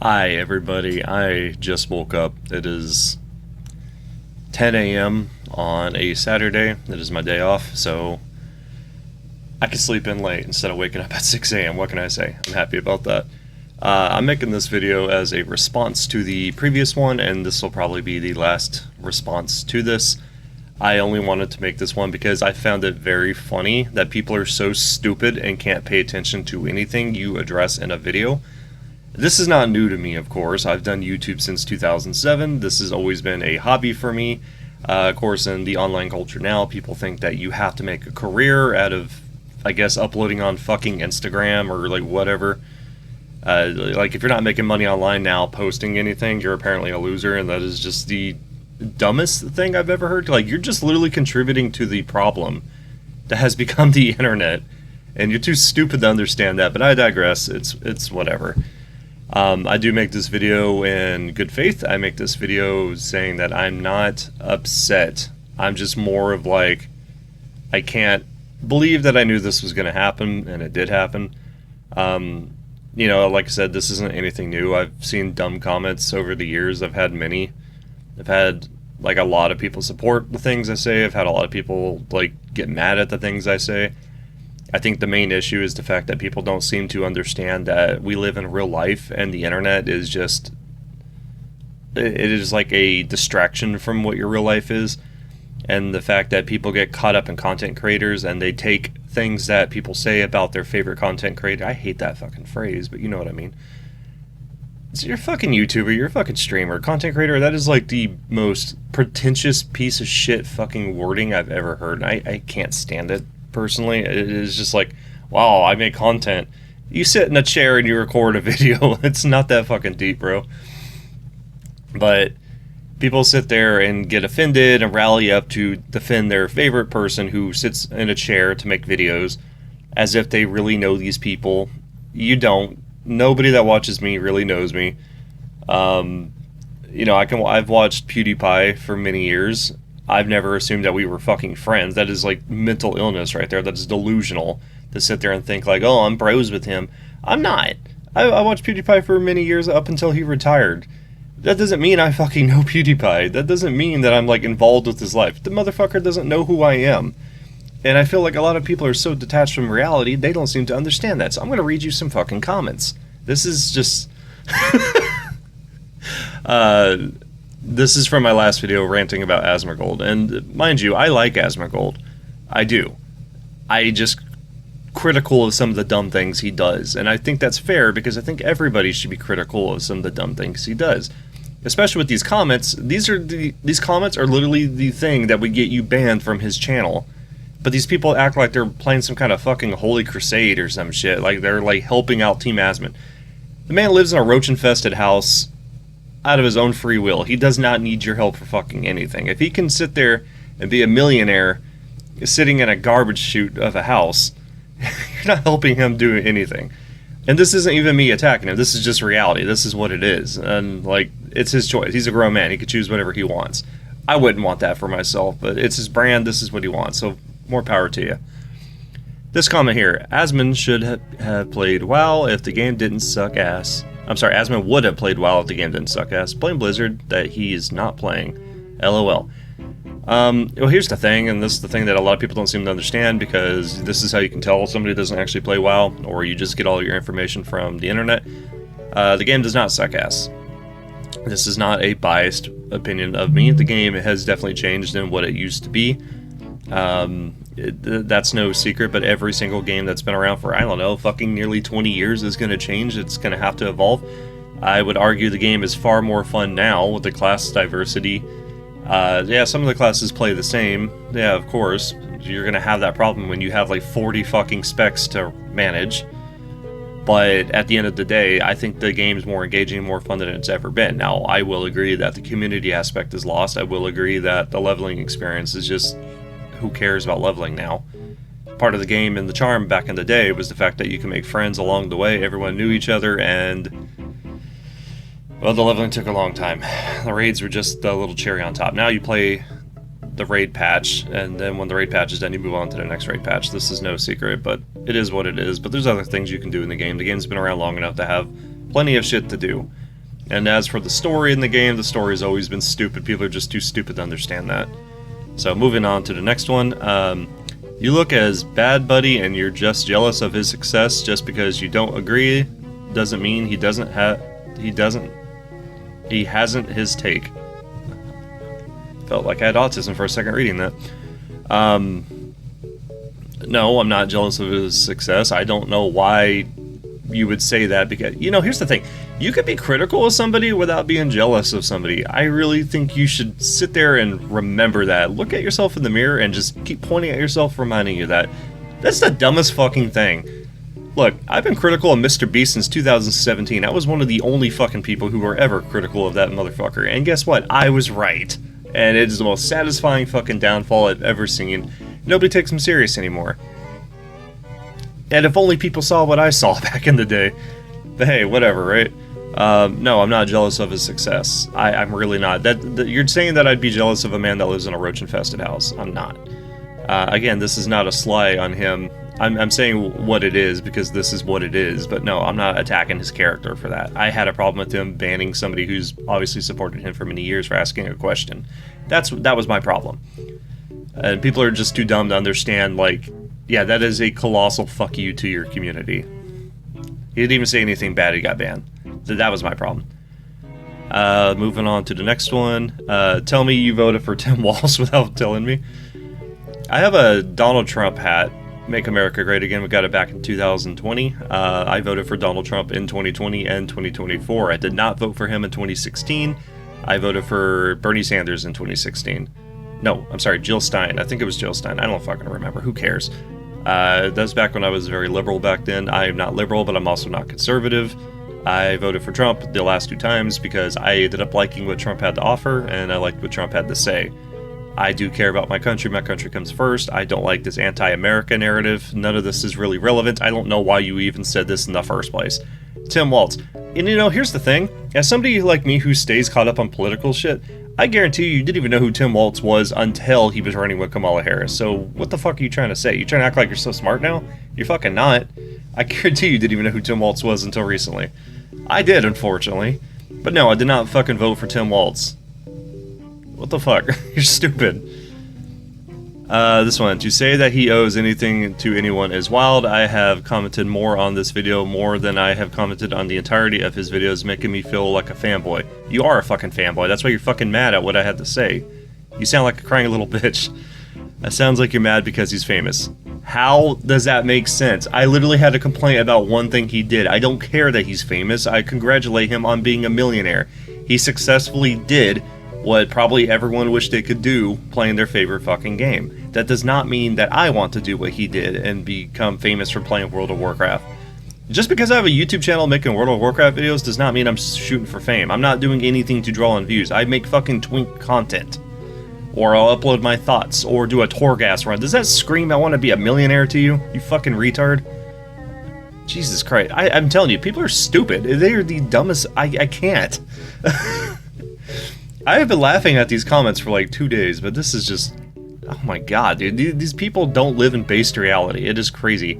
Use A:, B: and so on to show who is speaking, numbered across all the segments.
A: Hi, everybody. I just woke up. It is 10 a.m. on a Saturday. It is my day off, so I can sleep in late instead of waking up at 6 a.m. What can I say? I'm happy about that. I'm making this video as a response to the previous one, and this will probably be the last response to this. I only wanted to make this one because I found it very funny that people are so stupid and can't pay attention to anything you address in a video. This is not new to me, of course. I've done YouTube since 2007. This has always been a hobby for me. Of course, in the online culture now, people think that you have to make a career out of, I guess, uploading on fucking Instagram or like whatever. Like if you're not making money online now, posting anything, you're apparently a loser, and that is just the dumbest thing I've ever heard. Like, you're just literally contributing to the problem that has become the internet, and you're too stupid to understand that. But I digress. It's whatever. I do make this video in good faith. I make this video saying that I'm not upset. I'm just more of like, I can't believe that I knew this was going to happen, and it did happen. You know, like I said, this isn't anything new. I've seen dumb comments over the years. I've had many. I've had, like, a lot of people support the things I say. I've had a lot of people, like, get mad at the things I say. I think the main issue is the fact that people don't seem to understand that we live in real life, and the internet is just, it is like a distraction from what your real life is. And the fact that people get caught up in content creators and they take things that people say about their favorite content creator. I hate that fucking phrase, but you know what I mean. So you're a fucking YouTuber, you're a fucking streamer, content creator. That is like the most pretentious piece of shit fucking wording I've ever heard. And I can't stand it. Personally, it is just like, wow, I make content. You sit in a chair and you record a video. It's not that fucking deep, bro. But people sit there and get offended and rally up to defend their favorite person who sits in a chair to make videos as if they really know these people. You don't. Nobody that watches me really knows me. You know, I've watched PewDiePie for many years. I've never assumed that we were fucking friends. That is like mental illness right there. That is delusional to sit there and think like, oh, I'm bros with him. I'm not. I watched PewDiePie for many years up until he retired. That doesn't mean I fucking know PewDiePie. That doesn't mean that I'm like involved with his life. The motherfucker doesn't know who I am. And I feel like a lot of people are so detached from reality, they don't seem to understand that. So I'm going to read you some fucking comments. This is just... This is from my last video ranting about Asmongold, and mind you, I like Asmongold. I do. I just critical of some of the dumb things he does, and I think that's fair because I think everybody should be critical of some of the dumb things he does. Especially with these comments. These comments are literally the thing that would get you banned from his channel. But these people act like they're playing some kind of fucking holy crusade or some shit, like they're like helping out Team Asmon. The man lives in a roach-infested house out of his own free will. He does not need your help for fucking anything. If he can sit there and be a millionaire sitting in a garbage chute of a house, you're not helping him do anything. And this isn't even me attacking him. This is just reality. This is what it is. And, like, it's his choice. He's a grown man. He can choose whatever he wants. I wouldn't want that for myself, but it's his brand. This is what he wants. So, more power to you. This comment here. Asmon should have played WoW if the game didn't suck ass. I'm sorry, Asmon would have played WoW if the game didn't suck ass. Blame Blizzard that he is not playing. LOL. Well, here's the thing, and this is the thing that a lot of people don't seem to understand, because this is how you can tell somebody doesn't actually play WoW, or you just get all your information from the internet. The game does not suck ass. This is not a biased opinion of me. The game has definitely changed than what it used to be. That's no secret, but every single game that's been around for, I don't know, fucking nearly 20 years is going to change. It's going to have to evolve. I would argue the game is far more fun now with the class diversity. Yeah, some of the classes play the same. Yeah, of course. You're going to have that problem when you have like 40 fucking specs to manage. But at the end of the day, I think the game's more engaging and more fun than it's ever been. Now, I will agree that the community aspect is lost. I will agree that the leveling experience is just... who cares about leveling now? Part of the game and the charm back in the day was the fact that you can make friends along the way. Everyone knew each other, and well, the leveling took a long time. The raids were just a little cherry on top. Now you play the raid patch, and then when the raid patch is done, you move on to the next raid patch. This is no secret, but it is what it is. But there's other things you can do in the game. The game's been around long enough to have plenty of shit to do. And as for the story in the game, the story has always been stupid. People are just too stupid to understand that. So moving on to the next one. You look as Bad Buddy and you're just jealous of his success just because you don't agree doesn't mean he hasn't his take. Felt like I had autism for a second reading that. No, I'm not jealous of his success. I don't know why you would say that, because, you know, here's the thing. You could be critical of somebody without being jealous of somebody. I really think you should sit there and remember that. Look at yourself in the mirror and just keep pointing at yourself, reminding you that. That's the dumbest fucking thing. Look, I've been critical of Mr. Beast since 2017. I was one of the only fucking people who were ever critical of that motherfucker. And guess what? I was right. And it is the most satisfying fucking downfall I've ever seen. Nobody takes him serious anymore. And if only people saw what I saw back in the day. But hey, whatever, right? No, I'm not jealous of his success. I'm really not. You're saying that I'd be jealous of a man that lives in a roach-infested house. I'm not. Again, this is not a slight on him. I'm saying what it is because this is what it is. But no, I'm not attacking his character for that. I had a problem with him banning somebody who's obviously supported him for many years for asking a question. That was my problem. And people are just too dumb to understand, like, yeah, that is a colossal fuck you to your community. He didn't even say anything bad, he got banned. That was my problem. Moving on to the next one. Tell me you voted for Tim Walz without telling me. I have a Donald Trump hat. Make America Great Again. We got it back in 2020. I voted for Donald Trump in 2020 and 2024. I did not vote for him in 2016. I voted for Bernie Sanders in 2016. No, I'm sorry, Jill Stein. I think it was Jill Stein. I don't fucking remember. Who cares? That's back when I was very liberal back then. I am not liberal, but I'm also not conservative. I voted for Trump the last 2 times because I ended up liking what Trump had to offer, and I liked what Trump had to say. I do care about my country. My country comes first. I don't like this anti-America narrative. None of this is really relevant. I don't know why you even said this in the first place. Tim Walz. And you know, here's the thing. As somebody like me who stays caught up on political shit, I guarantee you didn't even know who Tim Walz was until he was running with Kamala Harris. So what the fuck are you trying to say? You trying to act like you're so smart now? You're fucking not. I guarantee you didn't even know who Tim Walz was until recently. I did, unfortunately. But no, I did not fucking vote for Tim Walz. What the fuck? You're stupid. This one. To say that he owes anything to anyone is wild. I have commented more on this video more than I have commented on the entirety of his videos, making me feel like a fanboy. You are a fucking fanboy. That's why you're fucking mad at what I had to say. You sound like a crying little bitch. That sounds like you're mad because he's famous. How does that make sense? I literally had a complaint about one thing he did. I don't care that he's famous. I congratulate him on being a millionaire. He successfully did what probably everyone wished they could do, playing their favorite fucking game. That does not mean that I want to do what he did and become famous for playing World of Warcraft. Just because I have a YouTube channel making World of Warcraft videos does not mean I'm shooting for fame. I'm not doing anything to draw in views. I make fucking twink content. Or I'll upload my thoughts, or do a Torghast run. Does that scream I want to be a millionaire to you? You fucking retard. Jesus Christ. I'm telling you, people are stupid. They are the dumbest. I can't. I have been laughing at these comments for like 2 days, but this is just... Oh my god, dude. These people don't live in based reality. It is crazy.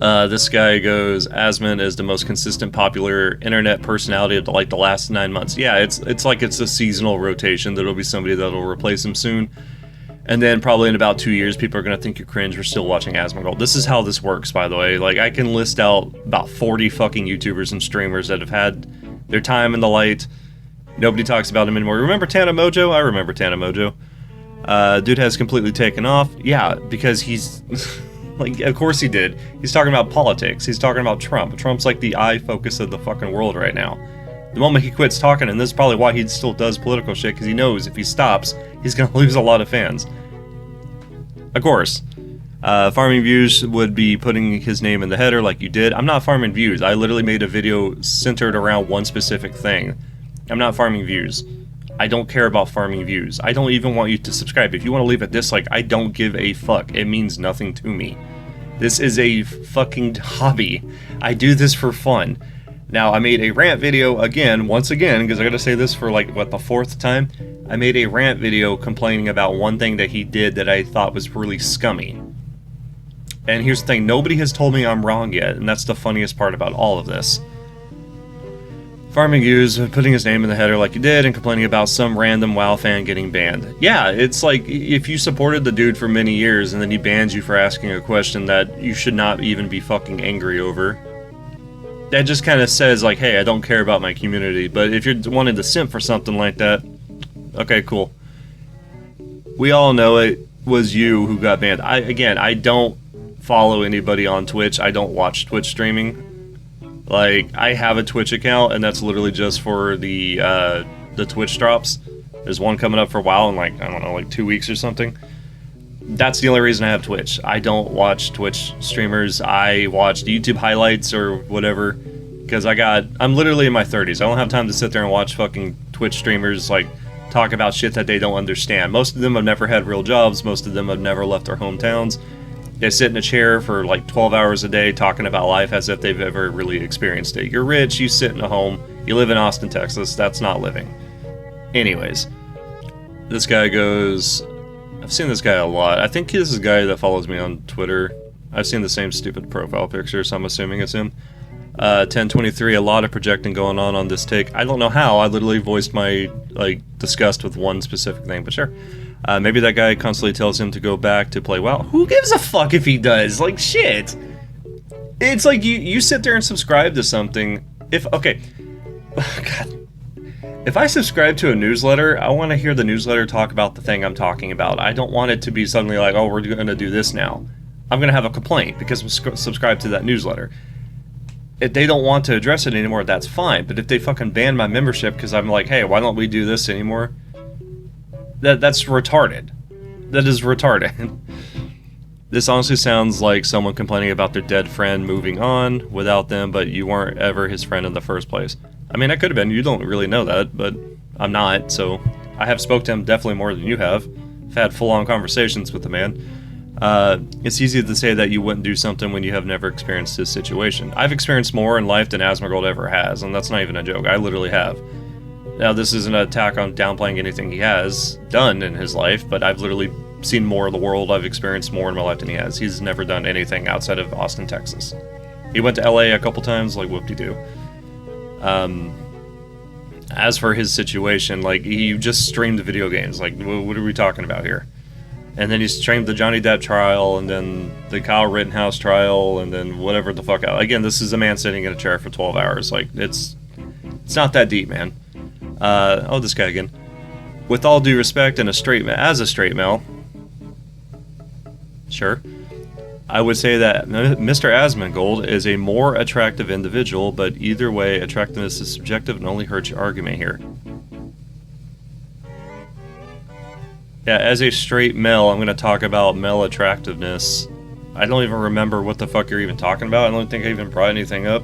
A: This guy goes, Asmon is the most consistent popular internet personality of the last 9 months. Yeah, it's like it's a seasonal rotation. There'll be somebody that'll replace him soon. And then probably in about 2 years, people are going to think you're cringe for still watching Asmongold. This is how this works, by the way. Like, I can list out about 40 fucking YouTubers and streamers that have had their time in the light. Nobody talks about him anymore. Remember Tana Mojo? I remember Tana Mojo. Dude has completely taken off. Yeah, because he's... like, of course he did. He's talking about politics. He's talking about Trump. Trump's like the eye focus of the fucking world right now. The moment he quits talking, and this is probably why he still does political shit, because he knows if he stops, he's going to lose a lot of fans. Of course. Farming Views would be putting his name in the header like you did. I'm not farming views. I literally made a video centered around one specific thing. I'm not farming views. I don't care about farming views. I don't even want you to subscribe. If you want to leave a dislike, I don't give a fuck. It means nothing to me. This is a fucking hobby. I do this for fun. Now, I made a rant video once again, because I gotta say this for like, what, the 4th time? I made a rant video complaining about one thing that he did that I thought was really scummy. And here's the thing, nobody has told me I'm wrong yet, and that's the funniest part about all of this. Farming Use putting his name in the header like he did and complaining about some random WoW fan getting banned. Yeah, it's like if you supported the dude for many years and then he bans you for asking a question that you should not even be fucking angry over. That just kind of says like, hey, I don't care about my community. But if you're wanting to simp for something like that, okay, cool. We all know it was you who got banned. I don't follow anybody on Twitch. I don't watch Twitch streaming. Like, I have a Twitch account, and that's literally just for the Twitch drops. There's one coming up for a while in, like, I don't know, like 2 weeks or something. That's the only reason I have Twitch. I don't watch Twitch streamers. I watch YouTube highlights or whatever, because I'm literally in my 30s. I don't have time to sit there and watch fucking Twitch streamers, like, talk about shit that they don't understand. Most of them have never had real jobs. Most of them have never left their hometowns. They sit in a chair for like 12 hours a day talking about life as if they've ever really experienced it. You're rich, you sit in a home, you live in Austin, Texas, that's not living. Anyways, this guy goes... I've seen this guy a lot. I think this is a guy that follows me on Twitter. I've seen the same stupid profile picture, so I'm assuming it's him. 1023, a lot of projecting going on this take. I don't know how, I literally voiced my disgust with one specific thing, but sure. Maybe that guy constantly tells him to go back to play WoW. Who gives a fuck if he does? Like, shit. It's like you sit there and subscribe to something. God. If I subscribe to a newsletter, I want to hear the newsletter talk about the thing I'm talking about. I don't want it to be suddenly like, oh, we're going to do this now. I'm going to have a complaint because I'm subscribed to that newsletter. If they don't want to address it anymore, that's fine. But if they fucking ban my membership because I'm like, hey, why don't we do this anymore? That's retarded. That is retarded. This honestly sounds like someone complaining about their dead friend moving on without them, but you weren't ever his friend in the first place. I mean, I could have been. You don't really know that, but I'm not, so I have spoke to him definitely more than you have. I've had full-on conversations with the man. It's easy to say that you wouldn't do something when you have never experienced this situation. I've experienced more in life than Asmongold ever has, and that's not even a joke. I literally have. Now, this isn't an attack on downplaying anything he has done in his life, but I've literally seen more of the world. I've experienced more in my life than he has. He's never done anything outside of Austin, Texas. He went to LA a couple times, like whoop-de-doo. As for his situation, like, he just streamed video games. Like, what are we talking about here? And then he streamed the Johnny Depp trial, and then the Kyle Rittenhouse trial, and then whatever the fuck. Again, this is a man sitting in a chair for 12 hours. Like, it's not that deep, man. This guy again. With all due respect, and as a straight male, sure, I would say that Mr. Asmongold is a more attractive individual, but either way, attractiveness is subjective and only hurts your argument here. Yeah, as a straight male, I'm going to talk about male attractiveness. I don't even remember what the fuck you're even talking about. I don't think I even brought anything up.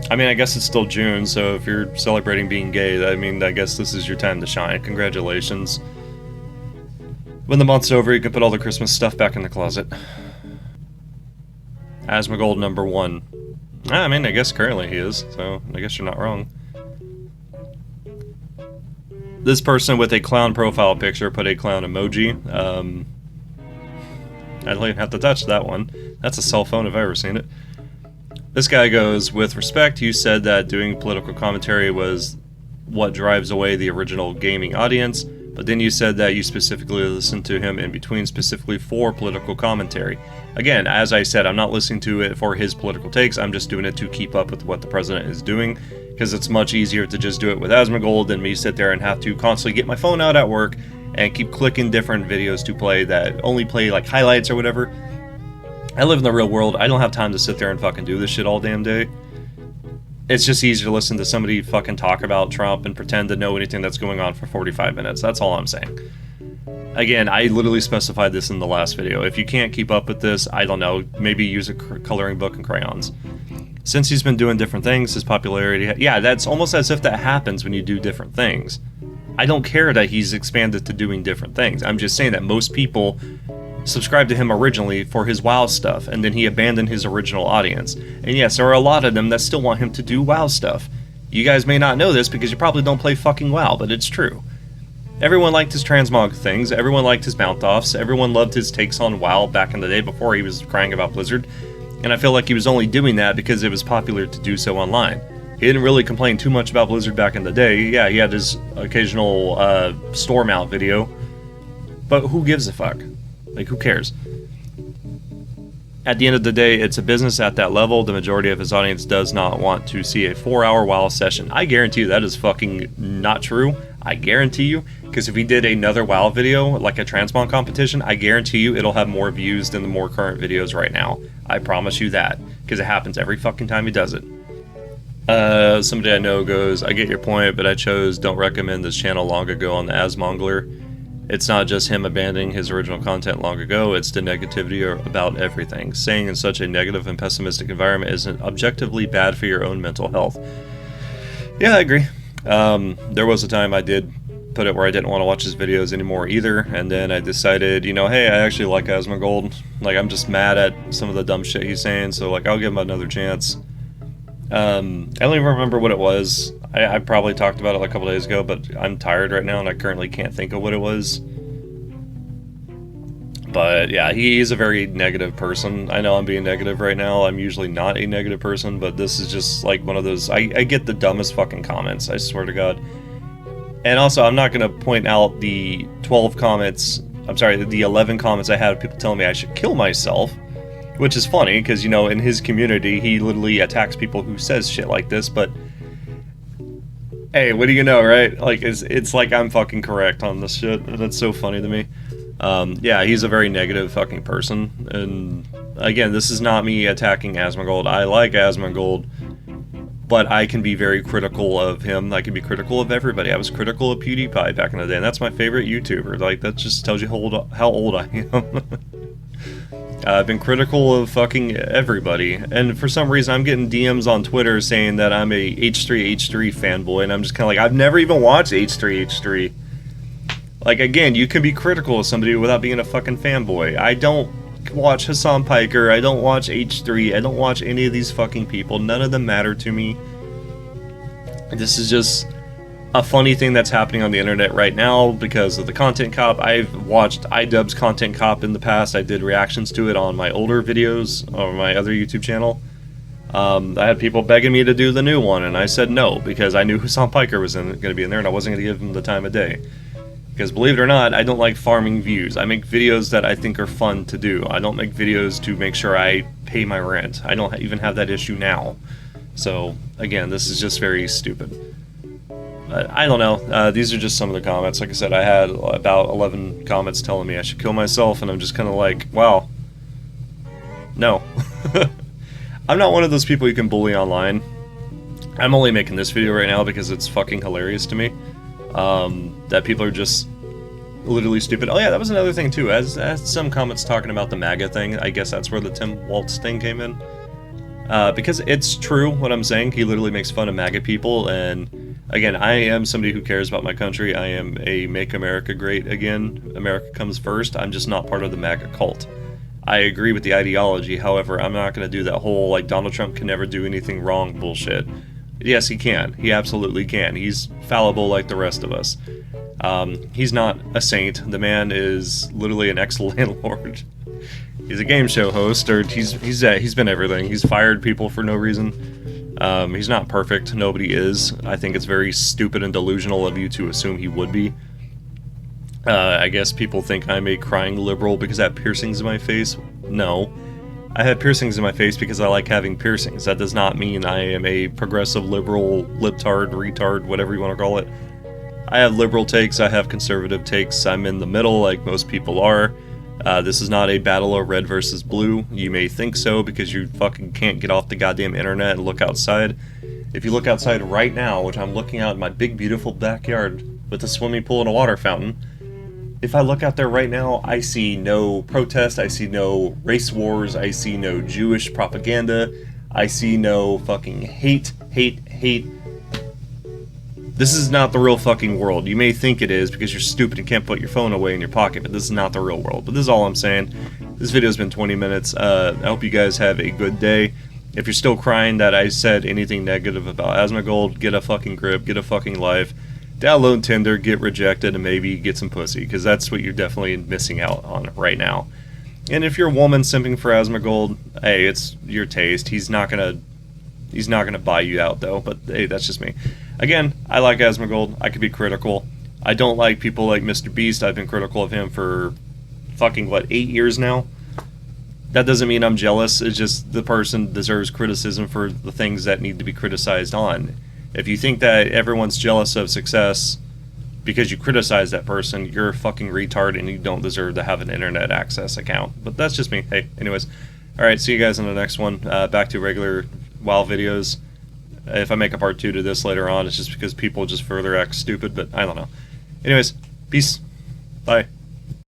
A: I mean, I guess it's still June, so if you're celebrating being gay, I mean, I guess this is your time to shine. Congratulations. When the month's over, you can put all the Christmas stuff back in the closet. Asmongold number 1. I mean, I guess currently he is, so I guess you're not wrong. This person with a clown profile picture put a clown emoji. I don't even have to touch that one. That's a cell phone if I've ever seen it. This guy goes, with respect, you said that doing political commentary was what drives away the original gaming audience, but then you said that you specifically listened to him in between specifically for political commentary. Again, as I said, I'm not listening to it for his political takes, I'm just doing it to keep up with what the president is doing, because it's much easier to just do it with Asmongold than me sit there and have to constantly get my phone out at work and keep clicking different videos to play that only play like highlights or whatever. I live in the real world. I don't have time to sit there and fucking do this shit all damn day. It's just easier to listen to somebody fucking talk about Trump and pretend to know anything that's going on for 45 minutes. That's all I'm saying. Again, I literally specified this in the last video. If you can't keep up with this, I don't know, maybe use a coloring book and crayons. Since he's been doing different things, his popularity... Yeah, that's almost as if that happens when you do different things. I don't care that he's expanded to doing different things. I'm just saying that most people subscribed to him originally for his WoW stuff, and then he abandoned his original audience. And yes, there are a lot of them that still want him to do WoW stuff. You guys may not know this because you probably don't play fucking WoW, but it's true. Everyone liked his transmog things, everyone liked his mount-offs, everyone loved his takes on WoW back in the day before he was crying about Blizzard. And I feel like he was only doing that because it was popular to do so online. He didn't really complain too much about Blizzard back in the day. Yeah, he had his occasional storm out video. But who gives a fuck? Like, who cares? At the end of the day, it's a business at that level. The majority of his audience does not want to see a 4-hour WoW session. I guarantee you that is fucking not true. I guarantee you. Because if he did another WoW video, like a Transmog competition, I guarantee you it'll have more views than the more current videos right now. I promise you that. Because it happens every fucking time he does it. Somebody I know goes, I get your point, but I chose don't recommend this channel long ago on the Asmongler. It's not just him abandoning his original content long ago, it's the negativity about everything. Staying in such a negative and pessimistic environment isn't objectively bad for your own mental health. Yeah, I agree. There was a time I did put it where I didn't want to watch his videos anymore either, and then I decided, you know, hey, I actually like Asmongold. Like, I'm just mad at some of the dumb shit he's saying, so, like, I'll give him another chance. I don't even remember what it was. I probably talked about it like a couple days ago, but I'm tired right now and I currently can't think of what it was. But yeah, he's a very negative person. I know I'm being negative right now. I'm usually not a negative person, but this is just like one of those... I get the dumbest fucking comments, I swear to God. And also, I'm not going to point out the 12 comments... I'm sorry, the 11 comments I had of people telling me I should kill myself. Which is funny, because, you know, in his community, he literally attacks people who says shit like this, but... Hey, what do you know, right? Like, it's like I'm fucking correct on this shit, and it's so funny to me. Yeah, he's a very negative fucking person, and again, this is not me attacking Asmongold. I like Asmongold, but I can be very critical of him. I can be critical of everybody. I was critical of PewDiePie back in the day, and that's my favorite YouTuber. Like, that just tells you how old I am. I've been critical of fucking everybody, and for some reason I'm getting DMs on Twitter saying that I'm a H3H3 fanboy, and I'm just kind of like, I've never even watched H3H3. Like, again, you can be critical of somebody without being a fucking fanboy. I don't watch Hassan Piker, I don't watch H3, I don't watch any of these fucking people, none of them matter to me. This is just a funny thing that's happening on the internet right now because of the Content Cop. I've watched iDubbbz's Content Cop in the past. I did reactions to it on my older videos on my other YouTube channel. I had people begging me to do the new one, and I said no because I knew Hassan Piker was going to be in there, and I wasn't going to give him the time of day. Because believe it or not, I don't like farming views. I make videos that I think are fun to do. I don't make videos to make sure I pay my rent. I don't even have that issue now. So, again, this is just very stupid. I don't know. These are just some of the comments. Like I said, I had about 11 comments telling me I should kill myself, and I'm just kind of like, wow. No. I'm not one of those people you can bully online. I'm only making this video right now because it's fucking hilarious to me. That people are just literally stupid. Oh yeah, that was another thing too. As some comments talking about the MAGA thing, I guess that's where the Tim Waltz thing came in. Because it's true what I'm saying. He literally makes fun of MAGA people, and again, I am somebody who cares about my country. I am a Make America Great Again. America comes first. I'm just not part of the MAGA cult. I agree with the ideology, however, I'm not going to do that whole, like, Donald Trump can never do anything wrong bullshit. Yes, he can. He absolutely can. He's fallible like the rest of us. He's not a saint. The man is literally an ex-landlord. He's a game show host, or he's been everything. He's fired people for no reason. He's not perfect. Nobody is. I think it's very stupid and delusional of you to assume he would be. I guess people think I'm a crying liberal because I have piercings in my face. No. I have piercings in my face because I like having piercings. That does not mean I am a progressive liberal, libtard, retard, whatever you want to call it. I have liberal takes, I have conservative takes. I'm in the middle like most people are. This is not a battle of red versus blue. You may think so because you fucking can't get off the goddamn internet and look outside. If you look outside right now, which I'm looking out in my big beautiful backyard with a swimming pool and a water fountain, if I look out there right now, I see no protest, I see no race wars, I see no Jewish propaganda, I see no fucking hate. This is not the real fucking world. You may think it is because you're stupid and can't put your phone away in your pocket, but this is not the real world. But this is all I'm saying. This video's been 20 minutes. I hope you guys have a good day. If you're still crying that I said anything negative about Asmongold, get a fucking grip, get a fucking life. Download Tinder, get rejected, and maybe get some pussy, because that's what you're definitely missing out on right now. And if you're a woman simping for Asmongold, hey, it's your taste. He's not gonna buy you out though. But hey, that's just me. Again, I like Asmongold. I could be critical. I don't like people like Mr. Beast. I've been critical of him for fucking 8 years now. That doesn't mean I'm jealous. It's just the person deserves criticism for the things that need to be criticized on. If you think that everyone's jealous of success because you criticize that person, you're a fucking retard and you don't deserve to have an internet access account. But that's just me. Hey, anyways. Alright, see you guys in the next one. Back to regular WoW videos. If I make a part 2 to this later on, it's just because people just further act stupid, but I don't know. Anyways, peace. Bye.